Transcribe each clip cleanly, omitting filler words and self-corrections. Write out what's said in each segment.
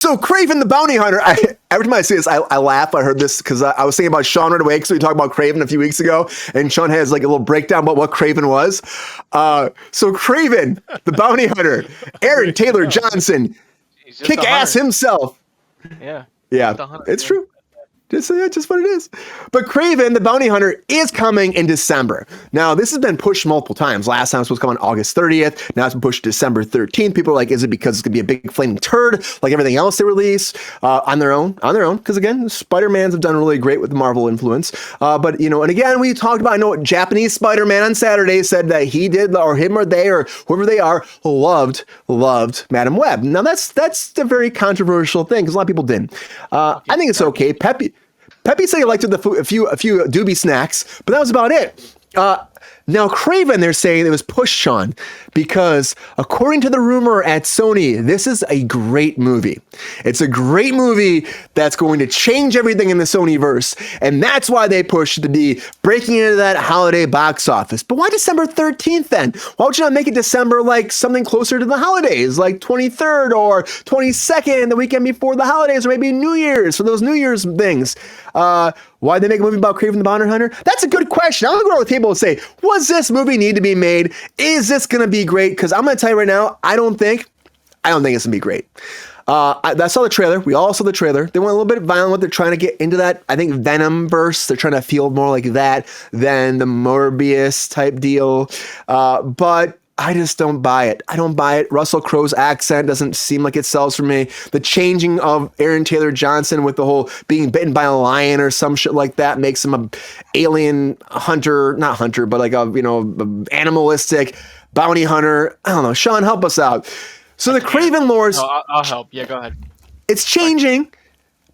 So Kraven the Bounty Hunter, every time I see this, I laugh. I heard this because I was thinking about Sean right away because we talked about Kraven a few weeks ago, and Sean has like a little breakdown about what Kraven was. So Kraven the Bounty Hunter, Aaron Taylor Johnson, kick ass himself. Yeah. It's true. Just what it is. But Kraven, the Bounty Hunter, is coming in December. Now, this has been pushed multiple times. Last time it was supposed to come on August 30th. Now it's been pushed to December 13th. People are like, is it because it's going to be a big flaming turd like everything else they release on their own? Because, again, Spider-Mans have done really great with the Marvel influence. But, and again, we talked about, I know Japanese Spider-Man on Saturday said that he did, or him or they, or whoever they are, loved Madam Web. Now, that's a very controversial thing because a lot of people didn't. I think it's okay. Pepe said he liked a few doobie snacks, but that was about it. Now, Kraven, they're saying it was pushed, Sean, because according to the rumor at Sony, this is a great movie. It's a great movie that's going to change everything in the Sonyverse, and that's why they pushed it to be breaking into that holiday box office. But why December 13th then? Why would you not make it December like something closer to the holidays, like 23rd or 22nd, the weekend before the holidays, or maybe New Year's for those New Year's things? Why'd they make a movie about Kraven the Bounty Hunter? That's a good question. I'm going to go around the table and say, was this movie need to be made? Is this going to be great? Because I'm going to tell you right now, I don't think it's going to be great. I saw the trailer. We all saw the trailer. They went a little bit violent. They're trying to get into that, I think, Venom verse. They're trying to feel more like that than the Morbius type deal. But I just don't buy it. I don't buy it. Russell Crowe's accent doesn't seem like it sells for me. The changing of Aaron Taylor Johnson with the whole being bitten by a lion or some shit like that makes him a alien hunter, not hunter, but like a animalistic bounty hunter. I don't know. Sean, help us out. So the Kraven lore, I'll help. Yeah, go ahead. It's changing.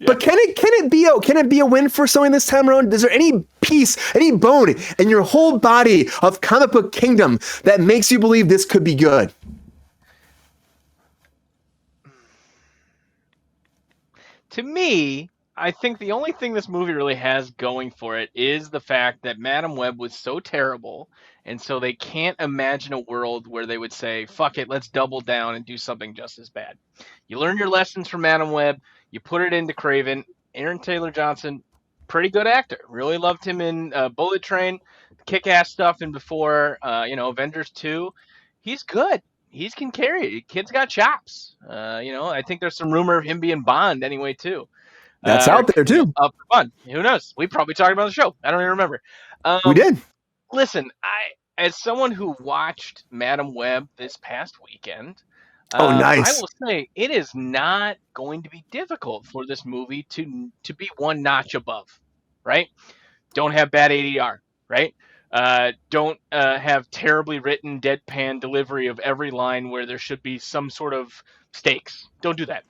Yeah. But can it be a win for Sony this time around? Is there any piece, any bone in your whole body of comic book kingdom that makes you believe this could be good? To me, I think the only thing this movie really has going for it is the fact that Madam Web was so terrible, and so they can't imagine a world where they would say, fuck it, let's double down and do something just as bad. You learn your lessons from Madam Web, you put it into Kraven. Aaron Taylor Johnson, pretty good actor. Really loved him in Bullet Train, kick-ass stuff, and before, Avengers 2. He's good. He can carry it. Kid's got chops. I think there's some rumor of him being Bond anyway, too. That's out there, too. Up for fun. Who knows? We probably talked about the show. I don't even remember. We did. Listen, as someone who watched Madam Web this past weekend, nice. I will say it is not going to be difficult for this movie to be one notch above, right? Don't have bad ADR, right? Don't have terribly written deadpan delivery of every line where there should be some sort of stakes. Don't do that,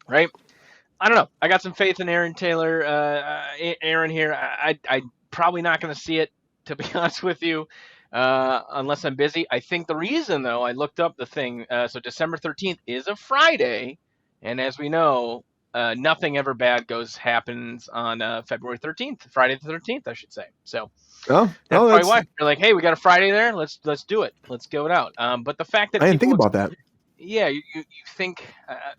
right? I don't know. I got some faith in Aaron Taylor, Aaron here. I'm probably not going to see it, to be honest with you, unless I'm busy. I think the reason, though, I looked up the thing. So December 13th is a Friday, and as we know, nothing ever bad happens on February 13th, Friday the 13th, I should say. So that's probably why you're like, hey, we got a Friday there. Let's do it. Let's go it out. But the fact that I didn't think about that. Yeah, you think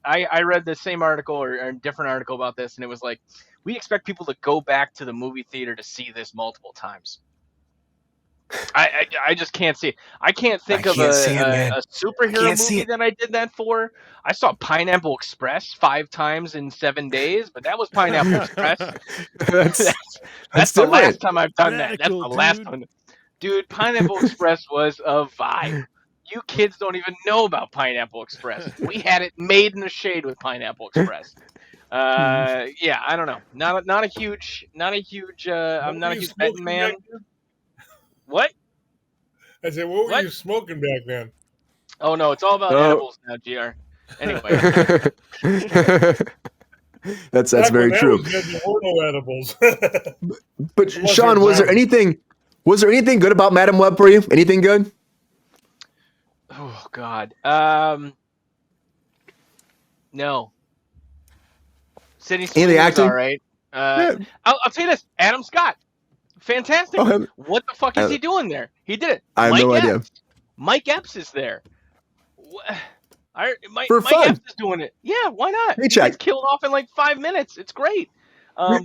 I read the same article or a different article about this, and it was like, we expect people to go back to the movie theater to see this multiple times. I just can't see it. I can't think of a superhero movie that I did that for. I saw Pineapple Express 5 times in 7 days, but that was Pineapple Express. That's the last time I've done that. That's the last one. Dude, Pineapple Express was a vibe. You kids don't even know about Pineapple Express. We had it made in the shade with Pineapple Express. Yeah, I don't know. Not a huge. I'm not a huge betting man. What? I said, what were you smoking back then? Oh no, it's all about edibles now, GR. Anyway. that's very true. Edibles. But Sean, was there anything good about Madam Web for you? Anything good? Oh God. No. Sydney Sweeney was all right. I'll tell you this: Adam Scott, fantastic. What the fuck is he doing there? He did it. I have no idea. Mike Epps is there. Mike fun. Epps is doing it. Yeah, why not? He Paycheck. gets killed off in like 5 minutes. It's great. But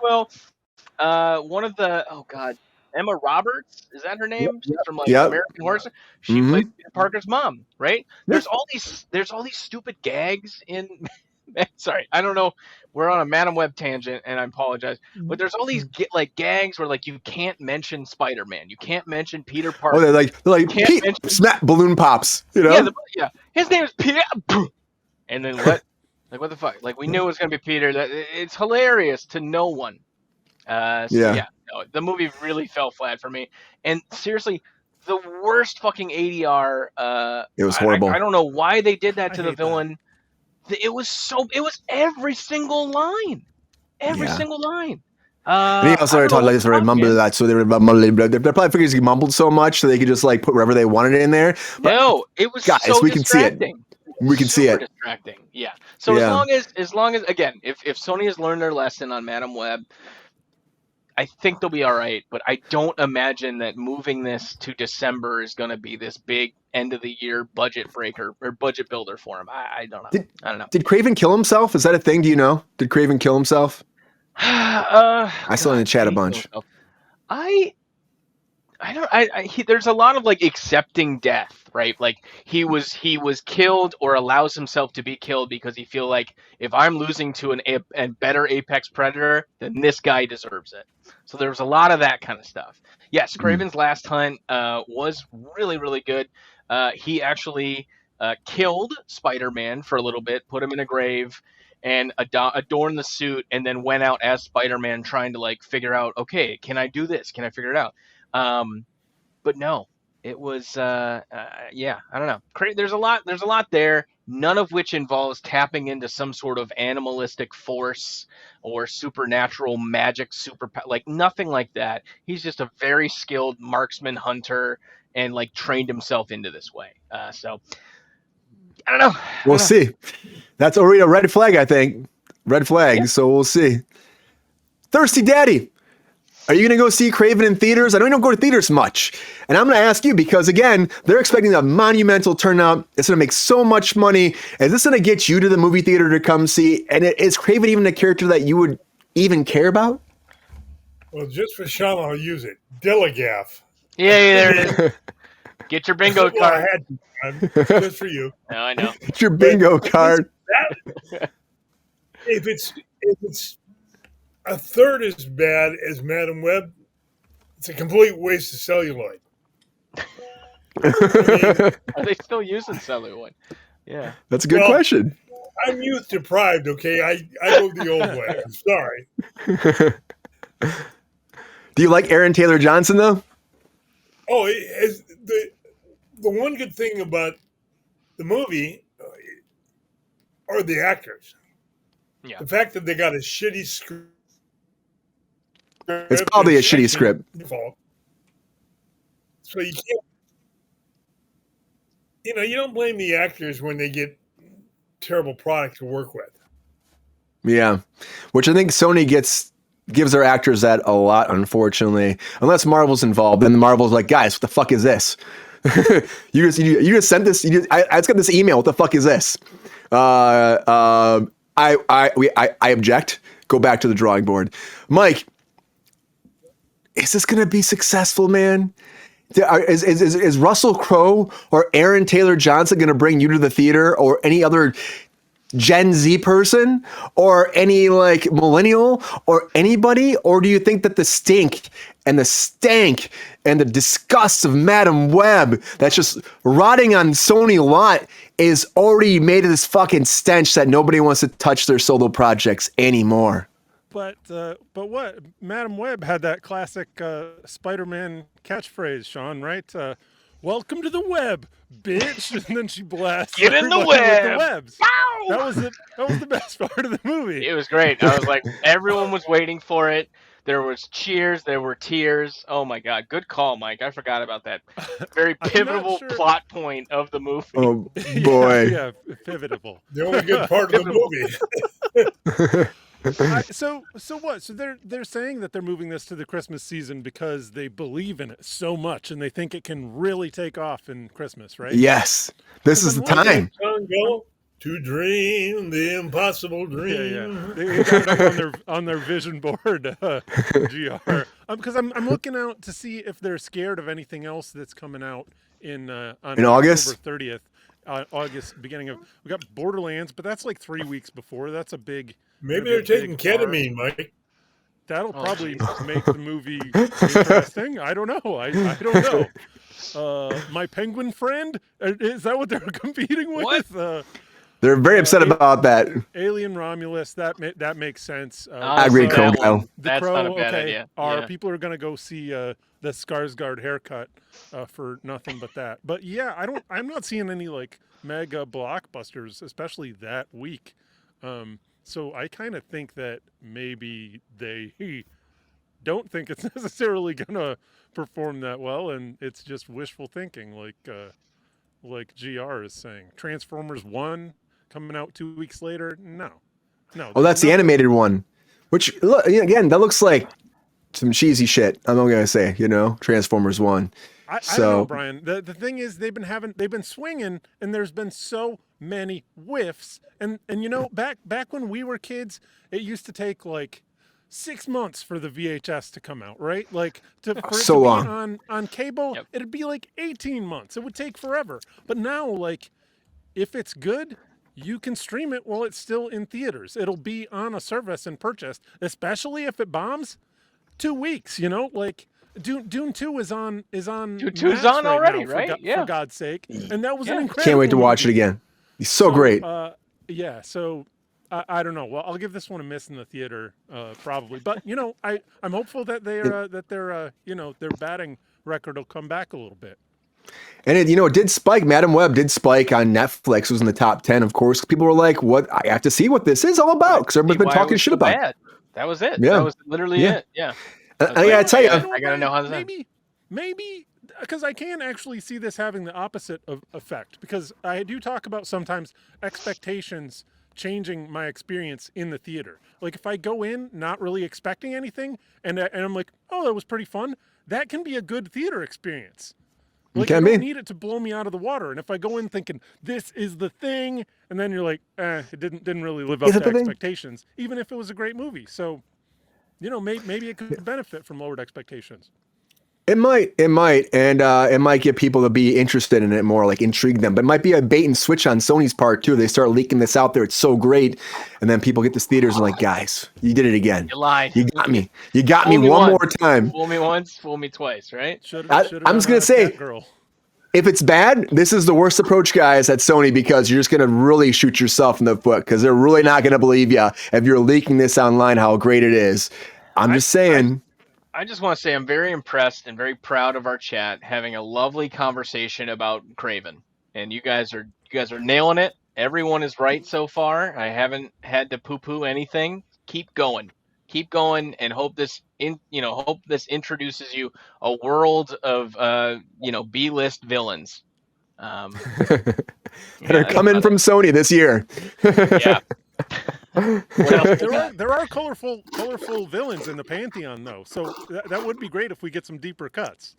well, one of the Emma Roberts, is that her name? She's from like Yep. American Horror Story. She plays Peter Parker's mom, right? There's all these stupid gags in. Sorry, I don't know. We're on a Madam Web tangent, and I apologize. But there's all these gags where like you can't mention Spider-Man, you can't mention Peter Parker. Oh, they're like Pete, snap balloon pops. You know? Yeah. His name is Peter. And then what? Like what the fuck? Like we knew it was gonna be Peter. It's hilarious to no one. No, the movie really fell flat for me. And seriously, the worst fucking ADR. It was horrible. I don't know why they did that to the villain. It was every single line. Every single line. And he also started talking like this, right? Mumble that, so they probably figured he mumbled so much so they could just like put wherever they wanted it in there. But no, it was guys, so we can see it. We can see it. Distracting. Yeah. So as long as again, if Sony has learned their lesson on Madam Web, I think they'll be all right. But I don't imagine that moving this to December is going to be this big end of the year budget breaker or budget builder for him. I don't know. I don't know. Did Kraven kill himself? Is that a thing? Do you know? Did Kraven kill himself? I saw in the chat a bunch. There's a lot of like accepting death, right? Like he was killed or allows himself to be killed because he feel like if I'm losing to a better apex predator, then this guy deserves it. So there was a lot of that kind of stuff. Yes, Kraven's last hunt was really, really good. He actually killed Spider-Man for a little bit, put him in a grave, and adorned the suit, and then went out as Spider-Man trying to like figure out, okay, can I do this? Can I figure it out? But no, it was I don't know. There's a lot there, none of which involves tapping into some sort of animalistic force or supernatural magic like nothing like that. He's just a very skilled marksman hunter and like trained himself into this way. So I don't know. We'll see. That's already a red flag, I think. Red flag. Yeah. So we'll see. Thirsty Daddy. Are you going to go see Kraven in theaters? I know you don't go to theaters much. And I'm going to ask you because, again, they're expecting a monumental turnout. It's going to make so much money. Is this going to get you to the movie theater to come see? And is Kraven even a character that you would even care about? Well, just for Sean, I'll use it. Dilligaff. Yeah, there it is. Get your bingo card. I had to, just for you. No, I know. Get your bingo card. If it's a third as bad as Madam Web, it's a complete waste of celluloid. Are they still using celluloid? Yeah. That's a good question. I'm youth deprived, okay? I go the old way. I'm sorry. Do you like Aaron Taylor Johnson, though? Oh, the one good thing about the movie are the actors. Yeah. The fact that they got a shitty script. It's probably a shitty script. So you can't, you don't blame the actors when they get terrible product to work with. Yeah, which I think Sony gives their actors that a lot, unfortunately. Unless Marvel's involved, then Marvel's like, guys, what the fuck is this? you just sent this. I just got this email. What the fuck is this? I object. Go back to the drawing board, Mike. Is this going to be successful, man? Is Russell Crowe or Aaron Taylor Johnson going to bring you to the theater, or any other Gen Z person, or any like millennial, or anybody? Or do you think that the stink and the stank and the disgust of Madam Web that's just rotting on Sony lot is already made of this fucking stench that nobody wants to touch their solo projects anymore? But what? Madam Web had that classic Spider-Man catchphrase, Sean, right? Welcome to the web, bitch. And then she blasts. Get in the web. With the webs. That was the best part of the movie. It was great. I was like, everyone was waiting for it. There was cheers. There were tears. Oh my God. Good call, Mike. I forgot about that. Very pivotal plot point of the movie. Oh boy. Yeah, pivotable. The only good part of the movie. So what? So they're saying that they're moving this to the Christmas season because they believe in it so much and they think it can really take off in Christmas, right? Yes, this is the time. Go to dream the impossible dream. Yeah. They got it up on their vision board, GR. Because I'm looking out to see if they're scared of anything else that's coming out on August? October 30th. August, beginning of, we got Borderlands, but that's like 3 weeks before. That's a big. Maybe they're taking ketamine, Mike. That'll probably make the movie interesting. I don't know. I don't know. My penguin friend, is that what they're competing with? They're very upset about that. Alien Romulus, that makes sense. I agree, Crow. That's not a bad idea. People are gonna go see the Skarsgård haircut for nothing but that. But yeah, I'm not seeing any like mega blockbusters, especially that week. So I kind of think that maybe they don't think it's necessarily gonna perform that well, and it's just wishful thinking, like GR is saying. Transformers 1 coming out 2 weeks later. No. Oh, that's the animated one. Which, look, again, that looks like some cheesy shit. I'm not gonna say, Transformers 1. I don't know, Brian. The thing is, they've been swinging, and there's been so many whiffs. And back when we were kids, it used to take like 6 months for the VHS to come out, right? Like for it to be long on cable, it'd be like 18 months. It would take forever. But now, like, if it's good, you can stream it while it's still in theaters. It'll be on a service and purchased, especially if it bombs. 2 weeks, like Dune 2 is on. Dune 2's on right already, now, right? For God's sake, and that was an incredible. Can't wait to watch movie. it again. He's so great. So I don't know. Well, I'll give this one a miss in the theater, probably. But I'm hopeful that their batting record will come back a little bit. And it did spike. Madam Web did spike on Netflix. It was in the top 10, of course. People were like, "What? I have to see what this is all about," because everybody's been talking shit about it. That was it. Yeah. That was literally it. Yeah. I gotta tell you, I gotta know how this maybe because I can actually see this having the opposite of effect, because I do talk about sometimes expectations changing my experience in the theater. Like if I go in not really expecting anything and I'm like, oh, that was pretty fun, that can be a good theater experience. Like I don't need it to blow me out of the water. And if I go in thinking this is the thing, and then you're like, it didn't really live up to expectations, even if it was a great movie. So, maybe it could benefit from lowered expectations. It might, and it might get people to be interested in it more, like intrigue them. But it might be a bait and switch on Sony's part too. They start leaking this out there. It's so great, and then people get to theaters and like, guys, you did it again. You lied. You got me. You got me one more time. Fool me once, fool me twice, right? I'm just gonna say, if it's bad, this is the worst approach, guys, at Sony, because you're just gonna really shoot yourself in the foot, because they're really not gonna believe you if you're leaking this online how great it is. I'm just saying. I just want to say I'm very impressed and very proud of our chat having a lovely conversation about Kraven, and you guys are nailing it. Everyone is right so far. I haven't had to poo-poo anything. Keep going, and hope this introduces you a world of B-list villains that are coming from Sony this year. Yeah. There are colorful villains in the pantheon, though, so that would be great if we get some deeper cuts.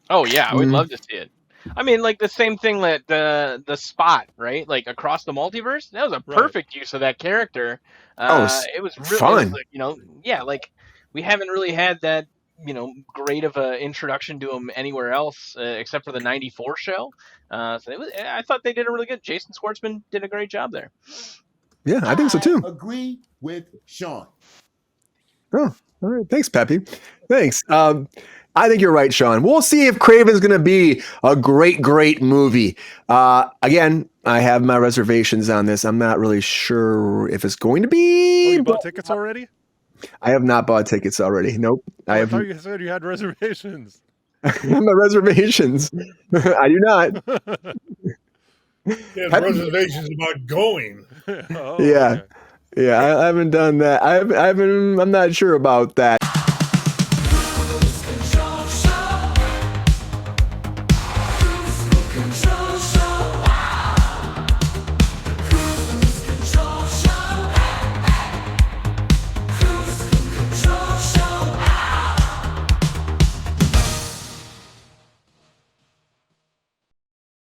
Oh yeah, I would love to see it. I mean, like the same thing that the Spot, right? Like across the multiverse, that was a perfect use of that character. It was really fun. Like we haven't really had that great of a introduction to him anywhere else except for the '94 show. I thought they did a really good. Jason Schwartzman did a great job there. Yeah, I think so too. Agree with Sean. Oh, all right. Thanks, Peppy. Thanks. I think you're right, Sean. We'll see if Kraven's going to be a great movie. Again, I have my reservations on this. I'm not really sure if it's going to be. Oh, you bought tickets already? I have not bought tickets already. Nope. I thought you said you had reservations. I have my reservations. I do not. He has reservations about going. Yeah. I haven't done that. I'm not sure about that.